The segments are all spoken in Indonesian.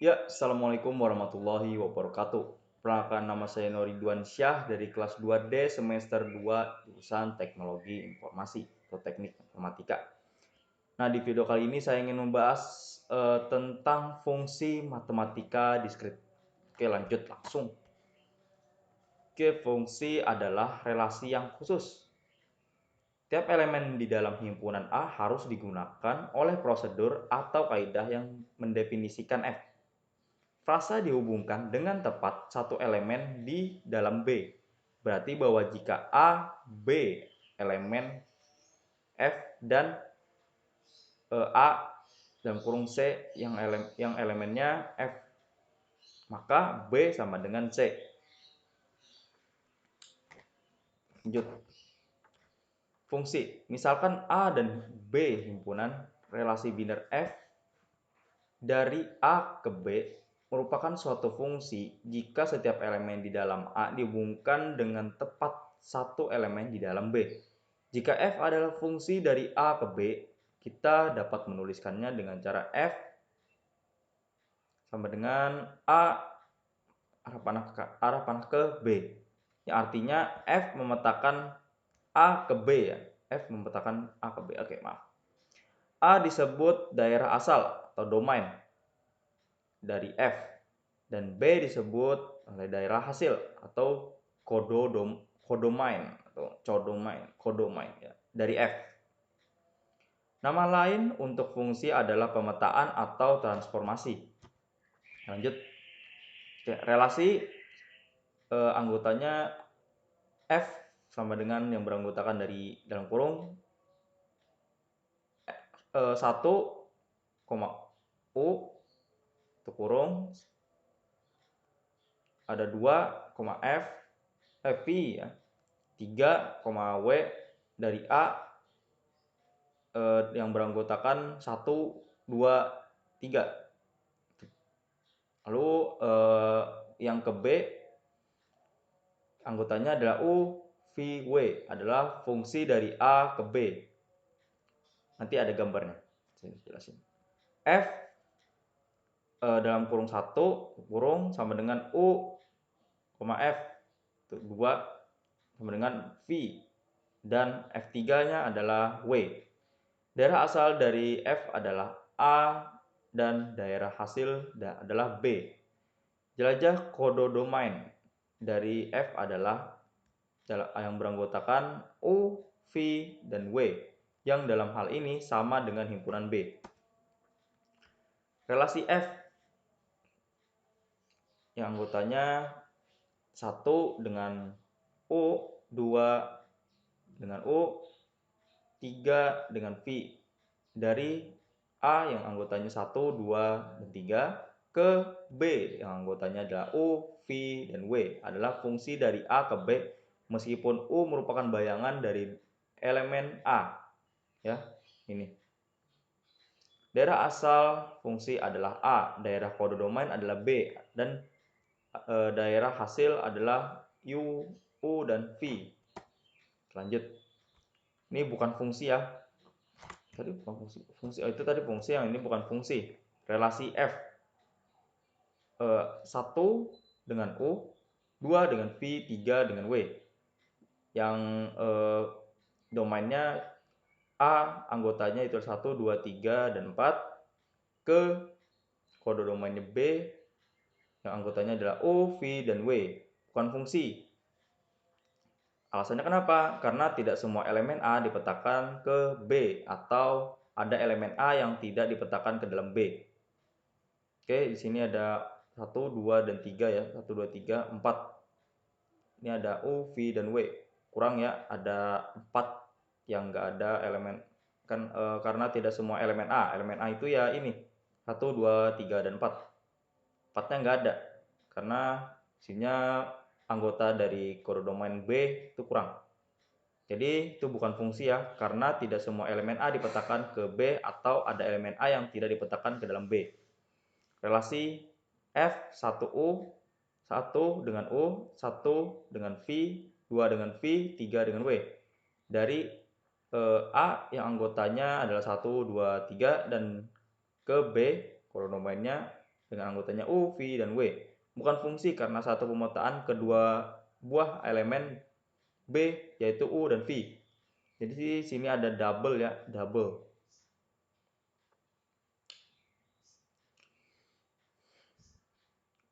Ya, Assalamualaikum warahmatullahi wabarakatuh. Perkenalkan, nama saya Noridwan Syah dari kelas 2D semester 2 jurusan Teknologi Informasi atau Teknik Informatika. Nah, di video kali ini saya ingin membahas tentang fungsi matematika diskrit. Oke, lanjut langsung. Oke, fungsi adalah relasi yang khusus. Tiap elemen di dalam himpunan A harus digunakan oleh prosedur atau kaidah yang mendefinisikan F. Frasa dihubungkan dengan tepat satu elemen di dalam B. Berarti bahwa jika A, B elemen F dan A dalam kurung C yang elemennya F, maka B sama dengan C. Lanjut. Fungsi. Misalkan A dan B himpunan relasi biner F dari A ke B merupakan suatu fungsi jika setiap elemen di dalam A dihubungkan dengan tepat satu elemen di dalam B. Jika F adalah fungsi dari A ke B, kita dapat menuliskannya dengan cara F sama dengan A arah panah ke B. Yang artinya F memetakan A ke B ya. F memetakan A ke B. Oke, maaf. A disebut daerah asal atau domain dari F dan B disebut oleh daerah hasil atau kodomain atau kodomain ya, dari F. Nama lain untuk fungsi adalah pemetaan atau transformasi. Lanjut. Relasi anggotanya F sama dengan yang beranggotakan dari dalam kurung 1, U itu kurung ada 2, F V ya. 3, W dari A yang beranggotakan 1, 2, 3. Lalu yang ke B anggotanya adalah U, V, W adalah fungsi dari A ke B. Nanti ada gambarnya. Saya jelasin. F dalam kurung 1 kurung sama dengan U, F itu 2 sama dengan V dan F3-nya adalah W. Daerah asal dari F adalah A dan daerah hasil adalah B. Jelajah kodomain dari F adalah yang beranggotakan U, V, dan W yang dalam hal ini sama dengan himpunan B. Relasi F yang anggotanya 1 dengan U, 2 dengan U, 3 dengan V dari A yang anggotanya 1, 2, dan 3 ke B yang anggotanya adalah U, V, dan W adalah fungsi dari A ke B meskipun U merupakan bayangan dari elemen A. Ya, ini. Daerah asal fungsi adalah A, daerah kodomain adalah B, dan daerah hasil adalah U, dan V. Lanjut. Ini bukan fungsi ya. Tadi bukan fungsi. Itu tadi fungsi, yang ini bukan fungsi. Relasi F 1 dengan U, 2 dengan V, 3 dengan W. Yang domainnya A anggotanya itu 1, 2, 3, dan 4 ke kode domainnya B yang anggotanya adalah U, V, dan W. Bukan fungsi. Alasannya kenapa? Karena tidak semua elemen A dipetakan ke B atau ada elemen A yang tidak dipetakan ke dalam B. Oke, di sini ada 1, 2, dan 3 ya. 1, 2, 3, 4. Ini ada U, V, dan W. Kurang ya, ada 4 yang enggak ada elemen kan karena tidak semua elemen A. Elemen A itu ya ini 1, 2, 3, dan 4. 4-nya enggak ada. Karena isinya anggota dari kodomain B itu kurang. Jadi itu bukan fungsi ya, karena tidak semua elemen A dipetakan ke B atau ada elemen A yang tidak dipetakan ke dalam B. Relasi F 1U, 1 dengan U, 1 dengan V, 2 dengan V, 3 dengan W. Dari A yang anggotanya adalah 1, 2, 3 dan ke B, kodomainnya dengan anggotanya U, V, dan W. Bukan fungsi karena satu pemetaan kedua buah elemen B yaitu U dan V. Jadi di sini ada double ya, double.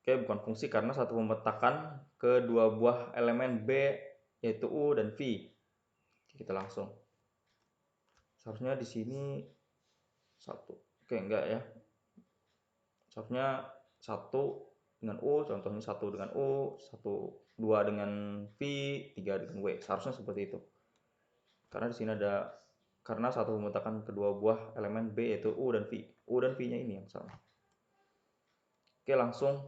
Oke, bukan fungsi karena satu memetakan kedua buah elemen B yaitu U dan V. Kita langsung. Seharusnya di sini satu. Oke, enggak ya. Seharusnya satu dengan U, contohnya satu dengan U, dua dengan V, tiga dengan W. Seharusnya seperti itu. Karena di sini ada karena satu memetakan kedua buah elemen B yaitu U dan V. U dan V-nya ini yang sama. Oke, langsung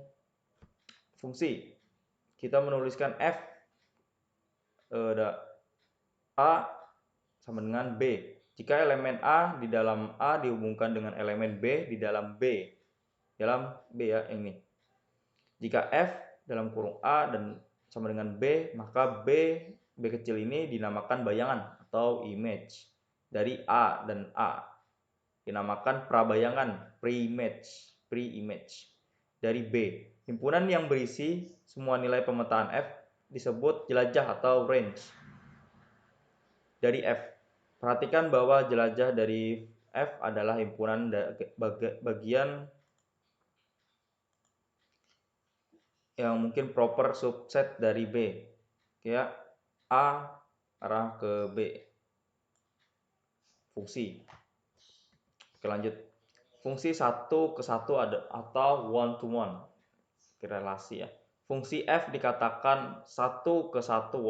fungsi. Kita menuliskan F A sama dengan B. Jika elemen A di dalam A dihubungkan dengan elemen B di dalam B. Dalam B ya, ini. Jika F dalam kurung A dan sama dengan B, maka B kecil ini dinamakan bayangan atau image dari A dan A. Dinamakan prabayangan, pre-image dari B. Himpunan yang berisi semua nilai pemetaan F disebut jelajah atau range dari F. Perhatikan bahwa jelajah dari F adalah himpunan bagian yang mungkin proper subset dari B. Ya, A arah ke B. Fungsi. Oke, lanjut. Fungsi satu ke satu ada atau one to one. Relasi ya. Fungsi F dikatakan satu ke satu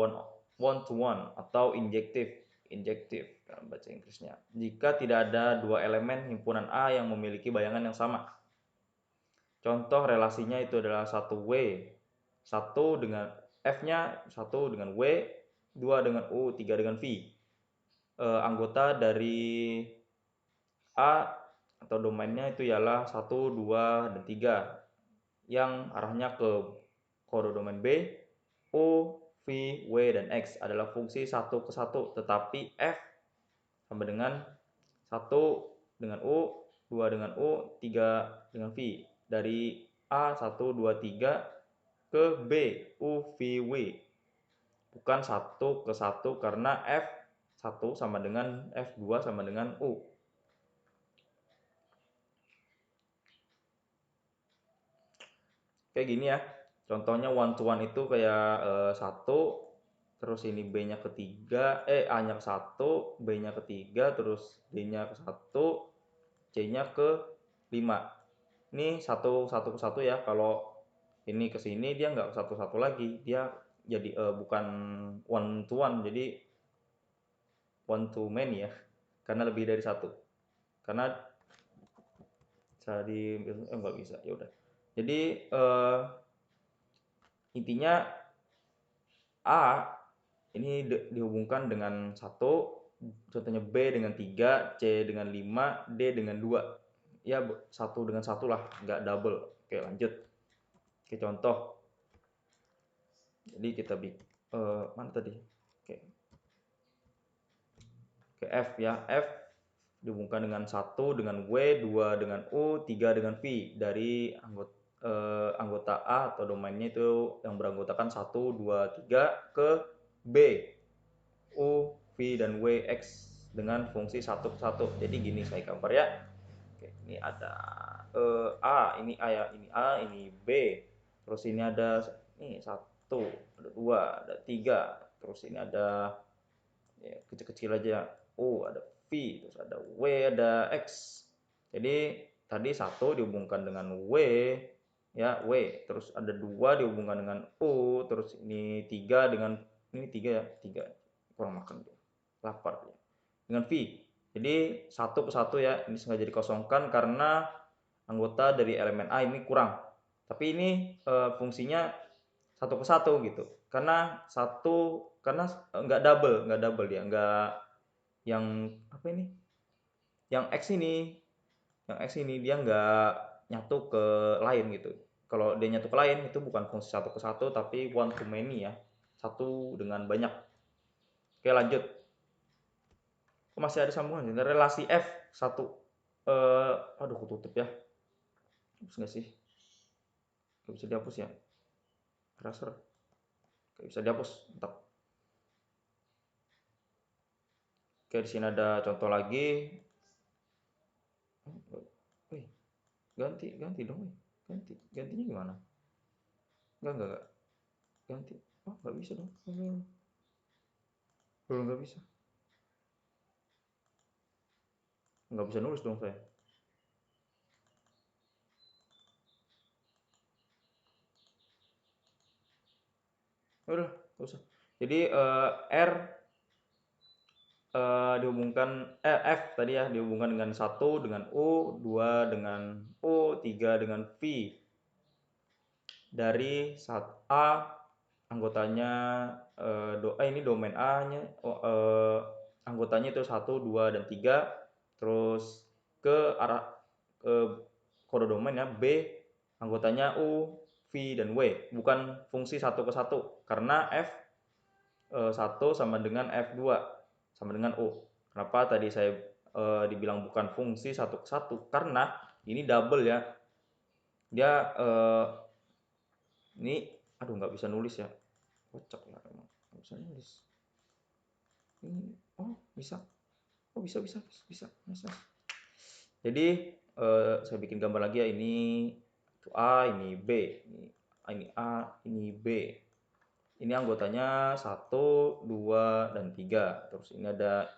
one to one atau injektif dalam bahasa Inggrisnya. Jika tidak ada dua elemen himpunan A yang memiliki bayangan yang sama. Contoh relasinya itu adalah 1W, 1 dengan F-nya 1 dengan W, 2 dengan U, 3 dengan V. Anggota dari A atau domainnya itu ialah 1, 2, dan 3 yang arahnya ke kode domain B, U, V, W, dan X adalah fungsi 1 ke 1, tetapi F sama dengan 1 dengan U, 2 dengan U, 3 dengan V. Dari A 1, 2, 3 ke B, U, V, W. Bukan 1 ke 1 karena F 1 sama dengan F2 sama dengan U. Kayak gini ya. Contohnya one to one itu kayak 1, terus ini B-nya ketiga, A-nya ke 1, B-nya ketiga, terus D-nya ke 1, C-nya ke 5. Ini satu ke 1 ya. Kalau ini ke sini dia nggak satu-satu lagi. Dia jadi bukan one to one, jadi one to many ya. Karena lebih dari satu. Karena bisa nggak bisa. Ya udah. Jadi intinya A ini dihubungkan dengan 1, contohnya B dengan 3, C dengan 5, D dengan 2. Ya 1 dengan 1 lah, nggak double. Oke, lanjut. Oke, contoh. Jadi kita mana tadi? Oke. Oke, F ya. F dihubungkan dengan 1 dengan W, 2 dengan U, 3 dengan V dari anggota A atau domainnya itu yang beranggotakan 1, 2, 3 ke B, U, V, dan W, X dengan fungsi 1 ke 1. Jadi gini saya gambar ya. Oke, ini ada A, ini A ya, ini A, ini B. Terus ini ada ini 1, ada 2, ada 3. Terus ini ada ya, kecil-kecil aja. U, ada V, terus ada W, ada X. Jadi tadi 1 dihubungkan dengan W, ya W. Terus ada 2 dihubungkan dengan U, terus ini 3 dengan ini 3 ya, 3. Kurang makan tuh. Lapar ya. Dengan V. Jadi 1 ke 1 ya, ini sengaja dikosongkan karena anggota dari elemen A ini kurang. Tapi ini fungsinya 1 ke 1 gitu. Karena enggak double dia, enggak yang apa ini? Yang X ini dia enggak nyatu ke lain gitu. Kalau dia nyatu ke lain itu bukan fungsi 1 ke 1 tapi one to many ya. Satu dengan banyak. Oke, lanjut. Masih ada sambungan relasi F 1 aduh ketutup ya. Terus enggak sih? Nggak bisa dihapus ya. Raster. Nggak bisa dihapus. Mantap. Oke, di sini ada contoh lagi. Wih, ganti dong. Gantinya gimana? Enggak. Ganti. Oh, nggak bisa dong. Belum nggak bisa. Nggak bisa nulis dong saya. Udah, nggak usah. Jadi R F tadi ya dihubungkan dengan 1 dengan U, 2 dengan U, 3 dengan V. Dari A anggotanya ini domain A-nya anggotanya itu 1, 2 dan 3. Terus ke arah kode domain ya B anggotanya U, V dan W, bukan fungsi 1 ke 1 karena F 1 sama dengan F2 sama dengan U. Kenapa tadi saya dibilang bukan fungsi 1 ke 1? Karena ini double ya. Dia ini aduh nggak bisa nulis ya. Kocak ya emang. Nggak bisa nulis. Ini bisa. Bisa. Jadi saya bikin gambar lagi ya. Ini A, ini B, ini A, ini B. Ini anggotanya 1, 2 dan 3. Terus ini ada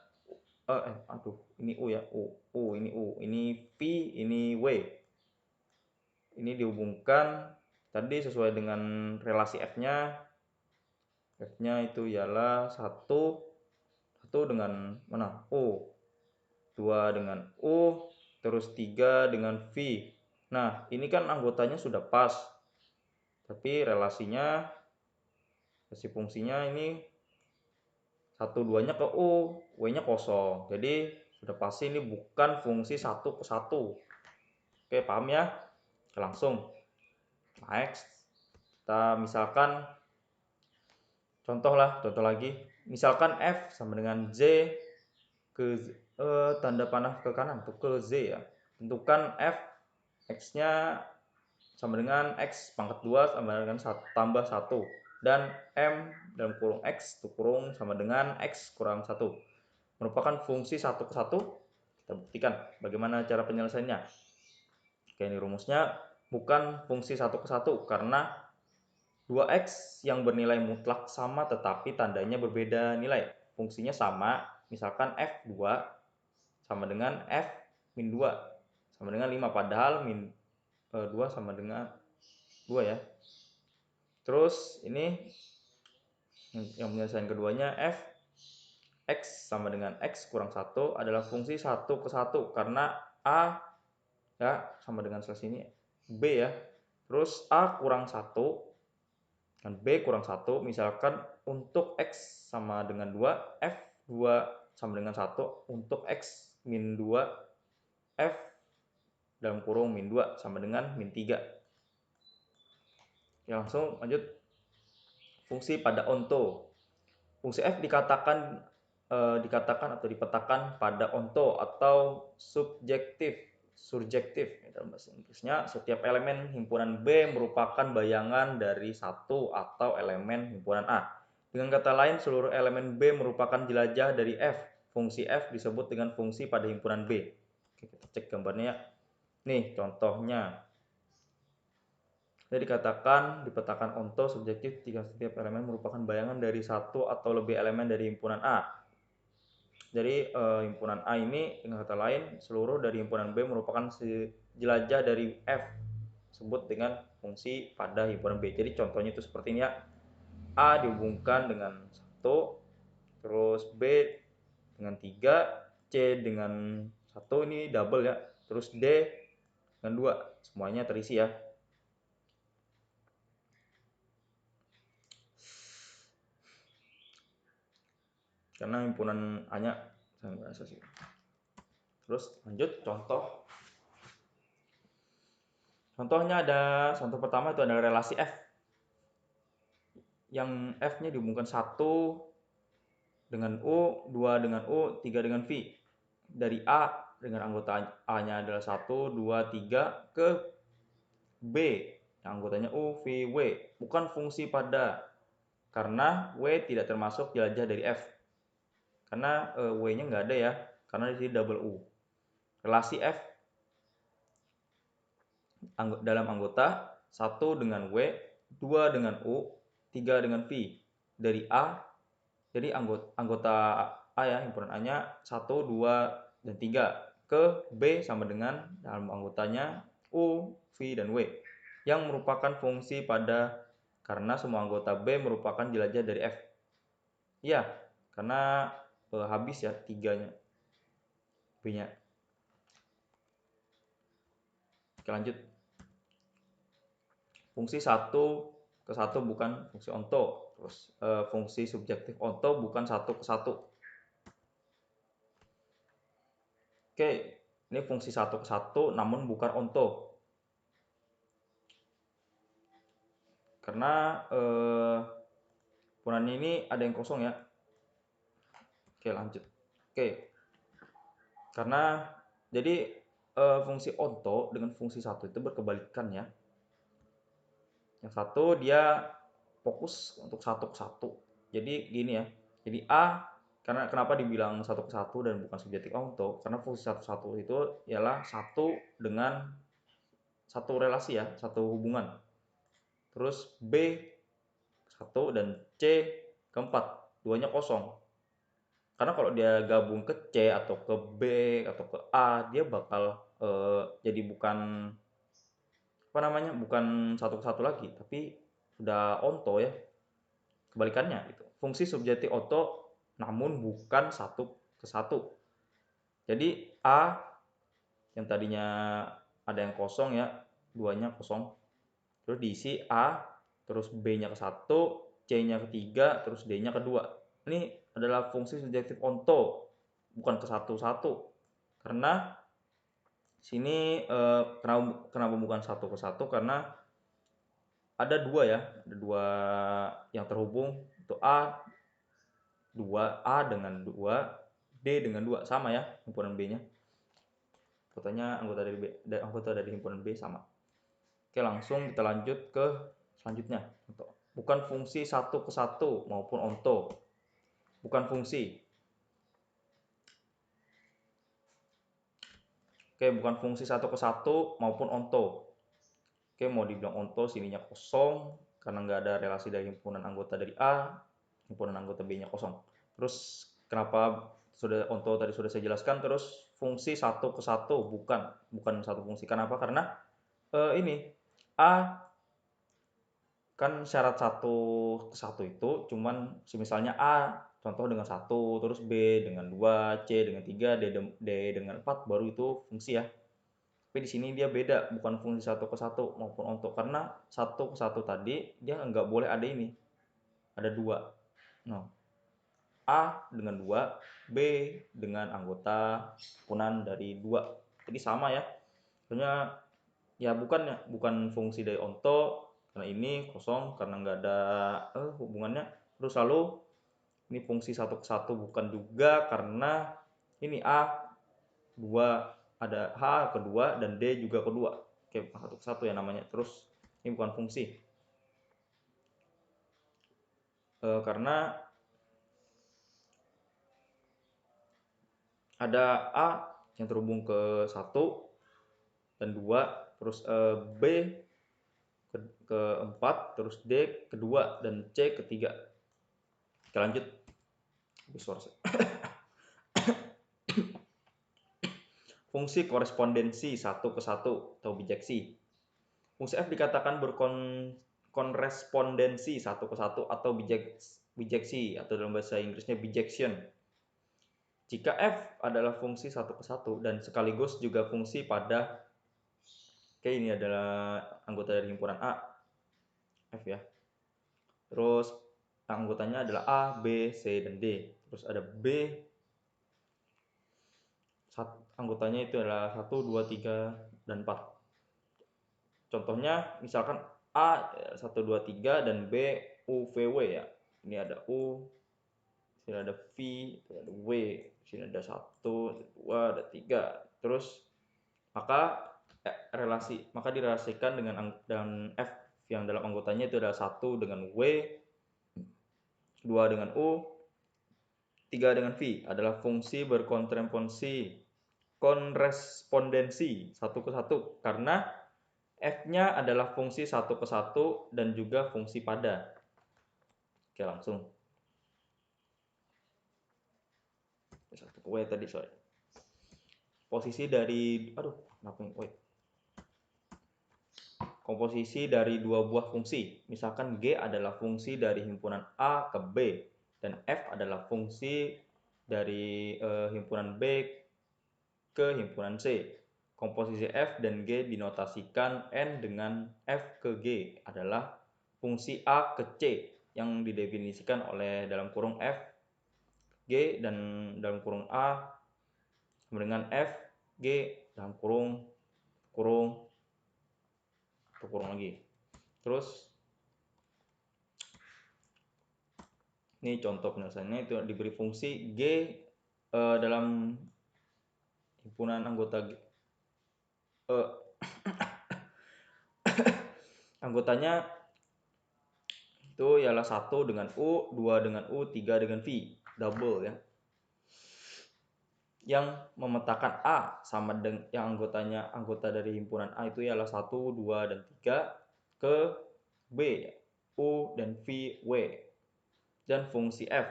ini U ya. Ini U, ini V, ini W. Ini dihubungkan tadi sesuai dengan relasi F-nya. F-nya itu ialah 1 dengan mana? U. 2 dengan U, terus 3 dengan V. Nah, ini kan anggotanya sudah pas. Tapi relasi fungsinya ini 1, 2-nya ke U, W-nya kosong. Jadi sudah pasti ini bukan fungsi 1 ke 1. Oke, paham ya? Langsung. Next. Kita misalkan contoh lagi. Misalkan F sama dengan Z ke tanda panah ke kanan atau ke Z ya. Tentukan F X-nya sama dengan X pangkat 2 sama dengan tambah 1 dan M dalam kurung X itu kurung sama dengan X kurang 1 merupakan fungsi 1 ke 1. Kita buktikan bagaimana cara penyelesaiannya. Oke, ini rumusnya bukan fungsi 1 ke 1 karena 2X yang bernilai mutlak sama tetapi tandanya berbeda nilai. Fungsinya sama, misalkan F2 sama dengan F min 2 sama dengan 5 padahal min 2 sama dengan 2 ya. Terus ini yang penyelesaian keduanya F X sama dengan X kurang 1 adalah fungsi 1 ke 1 karena A ya sama dengan seles ini B ya. Terus A kurang 1 dan B kurang 1 misalkan untuk X sama dengan 2 F2 sama dengan 1 untuk X min 2 F dalam kurung min 2 sama dengan min 3. Ya, langsung lanjut. Fungsi pada onto. Fungsi F dikatakan atau dipetakan pada onto atau surjektif dalam bahasa Inggrisnya. Setiap elemen himpunan B merupakan bayangan dari satu atau elemen himpunan A. Dengan kata lain, seluruh elemen B merupakan jelajah dari F. Fungsi F disebut dengan fungsi pada himpunan B. Oke, kita cek gambarnya ya. Nih contohnya. Jadi dikatakan dipetakan onto subjektif jika setiap elemen merupakan bayangan dari satu atau lebih elemen dari himpunan A. Jadi himpunan A ini dengan kata lain seluruh dari himpunan B merupakan jelajah dari F sebut dengan fungsi pada himpunan B. Jadi contohnya itu seperti ini ya. A dihubungkan dengan 1, terus B dengan 3, C dengan 1 ini double ya. Terus D dengan 2. Semuanya terisi ya. Karena himpunan A-nya saya nggak rasa sih. Terus lanjut contoh. Contohnya contoh pertama itu adalah relasi F. Yang F-nya dihubungkan 1 dengan U, 2 dengan U, 3 dengan V. Dari A dengan anggota A-nya adalah 1, 2, 3 ke B yang anggotanya U, V, W, bukan fungsi pada, karena W tidak termasuk jelajah dari F, karena W-nya nggak ada ya, karena di sini double U. Relasi F dalam anggota 1 dengan W, 2 dengan U, 3 dengan V. Dari A, jadi anggota A ya, himpunan A-nya 1, 2, dan 3. Ke B sama dengan dalam anggotanya U, V, dan W. Yang merupakan fungsi pada, karena semua anggota B merupakan jelajah dari F. Iya, karena habis ya 3-nya. B-nya. Oke, lanjut. Fungsi 1 ke 1 bukan fungsi onto. Terus fungsi subjektif onto bukan 1 ke 1. Oke, ini fungsi 1 ke 1 namun bukan onto. Karena himpunannya ini ada yang kosong ya. Oke, lanjut. Oke. Karena jadi fungsi onto dengan fungsi 1 itu berkebalikan ya. Yang satu dia fokus untuk 1 ke 1. Jadi gini ya. Jadi A, karena kenapa dibilang 1 ke 1 dan bukan subjektif onto? Karena fungsi 1 ke 1 itu ialah 1 dengan satu relasi ya, satu hubungan. Terus B 1 dan C ke 4, duanya kosong. Karena kalau dia gabung ke C atau ke B atau ke A, dia bakal jadi bukan apa namanya, bukan 1 ke 1 lagi, tapi udah onto ya. Kebalikannya gitu. Fungsi subjektif onto namun bukan 1 ke 1. Jadi A yang tadinya ada yang kosong ya, duanya kosong. Terus diisi A, terus B-nya ke 1, C-nya ke 3, terus D-nya ke 2. Ini adalah fungsi subjektif onto, bukan ke 1-1. Karena sini kenapa bukan 1 ke 1? Karena ada 2 ya, ada 2 yang terhubung, itu A 2, A dengan 2, D dengan 2, sama ya himpunan B-nya. Anggota dari himpunan B sama. Oke, langsung kita lanjut ke selanjutnya. Bukan fungsi 1 ke 1 maupun onto. Bukan fungsi. Oke, bukan fungsi 1 ke 1 maupun onto. Oke, mau dibilang onto sininya kosong karena nggak ada relasi dari himpunan anggota dari A, himpunan anggota B-nya kosong. Terus kenapa sudah onto tadi sudah saya jelaskan. Terus fungsi 1 ke 1 bukan satu fungsi. Kenapa? Karena ini A kan syarat 1 ke 1 itu cuman misalnya A contoh dengan 1, terus B dengan 2, C dengan 3, D dengan 4, baru itu fungsi ya. Tapi di sini dia beda, bukan fungsi 1 ke 1 maupun onto, karena 1 ke 1 tadi dia nggak boleh ada ini, ada 2. Nah, A dengan 2, B dengan anggota himpunan dari 2. Jadi sama ya. Sebenarnya ya bukan fungsi dari onto, karena ini kosong karena nggak ada hubungannya. Terus lalu ini fungsi 1 ke 1 bukan juga karena ini A 2, ada H kedua dan D juga kedua. Oke, 1 ke 1 ya namanya. Terus ini bukan fungsi. Karena ada A yang terhubung ke 1 dan 2, terus B ke 4, terus D kedua dan C ketiga. Kita lanjut. Fungsi korespondensi 1 ke 1 atau bijeksi. Fungsi F dikatakan berkorespondensi 1 ke 1 atau bijeksi atau dalam bahasa Inggrisnya bijection. Jika F adalah fungsi 1 ke 1 dan sekaligus juga fungsi pada, oke, ini adalah anggota dari himpunan A, F ya. Terus anggotanya adalah A, B, C, dan D. Terus ada B, anggotanya itu adalah 1, 2, 3, dan 4. Contohnya misalkan A 1, 2, 3 dan B U, V, W ya. Ini ada U, sini ada V, ada W, sini ada 1, 2, ada 3. Terus maka direlasikan dengan F yang dalam anggotanya itu adalah 1 dengan W, 2 dengan U, 3 dengan V adalah fungsi korespondensi satu ke satu karena F-nya adalah fungsi satu ke satu dan juga fungsi pada. Oke, langsung. Satu W tadi, sorry. Posisi dari, komposisi dari dua buah fungsi. Misalkan G adalah fungsi dari himpunan A ke B dan F adalah fungsi dari himpunan B ke himpunan C. Komposisi F dan G dinotasikan N dengan F ke G adalah fungsi A ke C yang didefinisikan oleh dalam kurung F G dan dalam kurung A sama dengan F G dalam kurung lagi. Terus ini contoh penyelesaiannya itu diberi fungsi G dalam himpunan anggota anggotanya itu ialah 1 dengan U, 2 dengan U, 3 dengan V, double ya. Yang memetakan A sama dengan yang anggota dari himpunan A itu ialah 1, 2 dan 3 ke B, U dan V, W. Dan fungsi F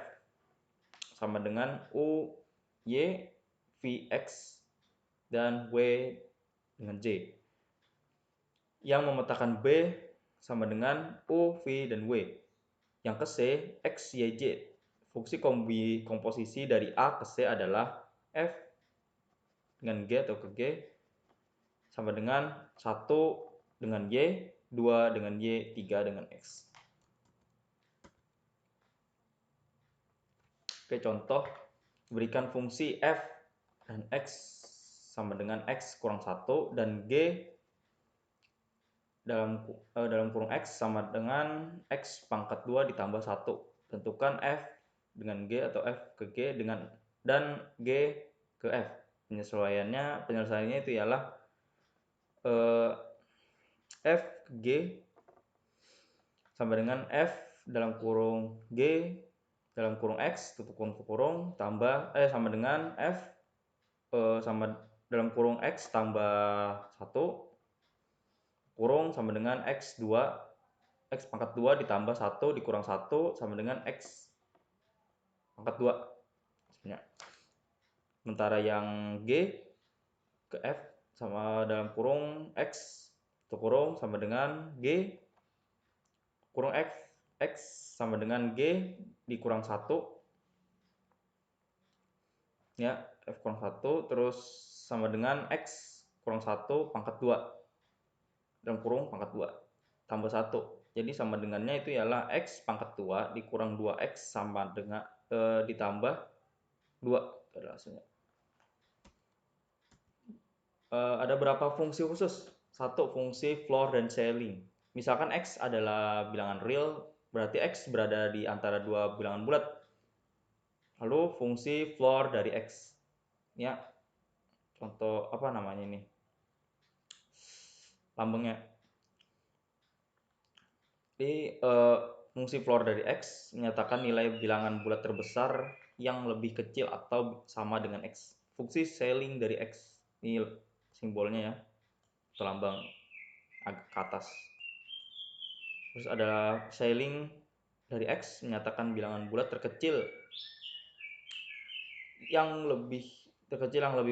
sama dengan U, Y, V, X dan W dengan J. Yang memetakan B sama dengan U, V, dan W. Yang ke C, X, Y, Z. Fungsi komposisi dari A ke C adalah F dengan G atau ke G sama dengan 1 dengan Y, 2 dengan Y, 3 dengan X. Oke, contoh. Berikan fungsi F dan X sama dengan X kurang 1 dan G dalam kurung X sama dengan X pangkat 2 ditambah 1. Tentukan F dengan G atau F ke G dan G ke F. Penyelesaiannya itu ialah F ke G sama dengan F dalam kurung G dalam kurung X tutup kurung tambah sama dengan F sama dalam kurung X tambah 1 kurung sama dengan X2 X pangkat 2 ditambah 1 dikurang 1 sama dengan X pangkat 2. Sementara yang G ke F sama dalam kurung X tutup kurung sama dengan G kurung X sama dengan G dikurang 1 ya, F kurang 1 terus sama dengan X kurang 1 pangkat 2 dalam kurung pangkat 2 tambah 1. Jadi sama dengannya itu ialah X pangkat 2 dikurang 2X sama dengan ditambah 2. Itu adalah hasilnya. Ada berapa fungsi khusus? 1. Fungsi floor dan ceiling. Misalkan X adalah bilangan real, berarti X berada di antara dua bilangan bulat. Lalu fungsi floor dari X. Ya, contoh apa namanya ini? Lambangnya. Jadi fungsi floor dari X menyatakan nilai bilangan bulat terbesar yang lebih kecil atau sama dengan X. Fungsi ceiling dari X. Ini simbolnya ya, atau lambang agak ke atas. Terus ada ceiling dari X menyatakan bilangan bulat terkecil yang lebih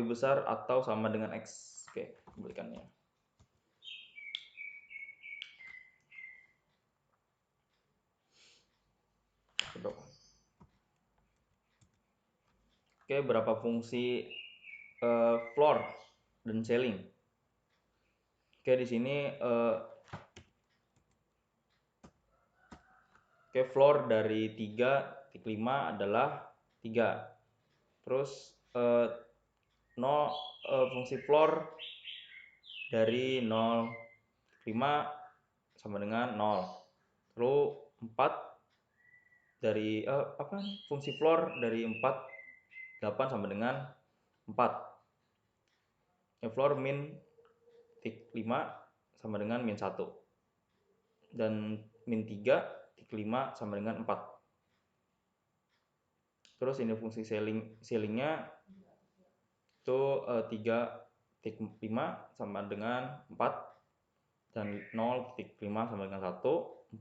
besar atau sama dengan X. Oke, kebalikannya. Oke, berapa fungsi floor dan ceiling? Oke, di sini floor dari 3.5 adalah 3. Terus fungsi floor dari 0,5 sama dengan 0. Lalu 4 dari fungsi floor dari 8 sama dengan 4. Floor min 5 sama dengan min 1. dan min 3 titik 5 sama dengan 4. Terus ini fungsi ceilingnya itu 3,5 sama dengan 4 dan 0,5 sama dengan 1,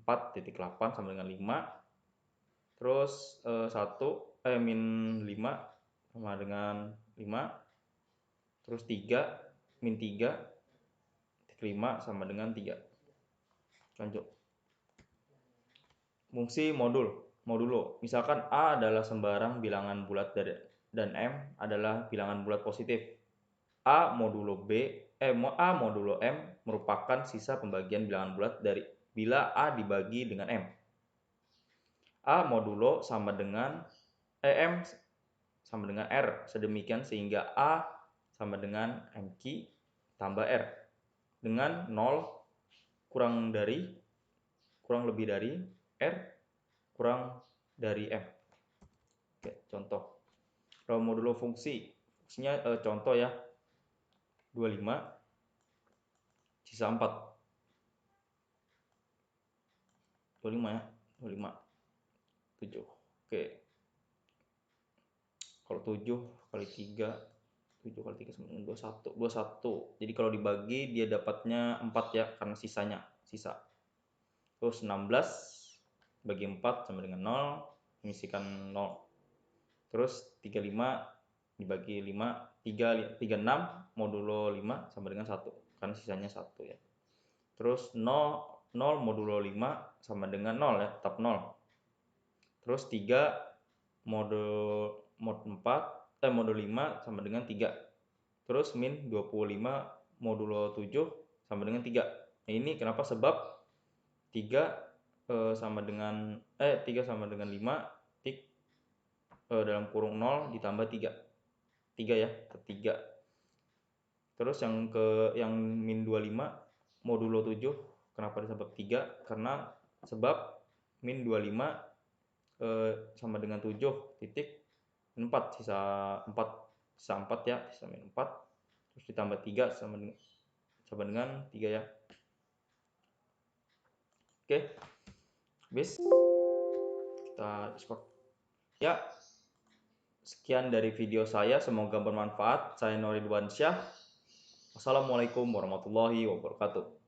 4,8 sama dengan 5, terus min 5 sama dengan 5, terus min 3,5 sama dengan 3. Lanjut. Fungsi modulo. Misalkan A adalah sembarang bilangan bulat dan M adalah bilangan bulat positif. A modulo M merupakan sisa pembagian bilangan bulat dari bila A dibagi dengan M. A modulo sama dengan M sama dengan R, sedemikian sehingga A sama dengan MQ tambah R dengan 0 kurang lebih dari R kurang dari M. Oke, contoh. Kalau modulo fungsinya contoh ya, 25 sisa 4. 25 ya, 25. 7. Oke. Kalau 7 kali 3, 7 kali 3 sama dengan 21. 21. Jadi kalau dibagi dia dapatnya 4 ya, karena sisa. Terus 16 bagi 4 sama dengan 0, menyisihkan 0. Terus 35 dibagi 5, 36 modulo 5 sama dengan 1, karena sisanya 1 ya. Terus 0 modulo 5 sama dengan 0 ya, tetap 0. Terus 3 modulo 5 sama dengan 3. Terus min 25 modulo 7 sama dengan 3. Nah, ini kenapa? Sebab 3 sama dengan 5 dalam kurung 0 ditambah 3. 3 ya, 3. Terus yang min 25 modulo 7 kenapa disebab 3? Karena sebab min 25 sama dengan 7 titik 4, sisa 4 ya, sisa min 4, terus ditambah 3 sama dengan 3 ya. Oke, habis kita export ya. Sekian dari video saya, semoga bermanfaat. Saya Noridwansyah. Wassalamualaikum warahmatullahi wabarakatuh.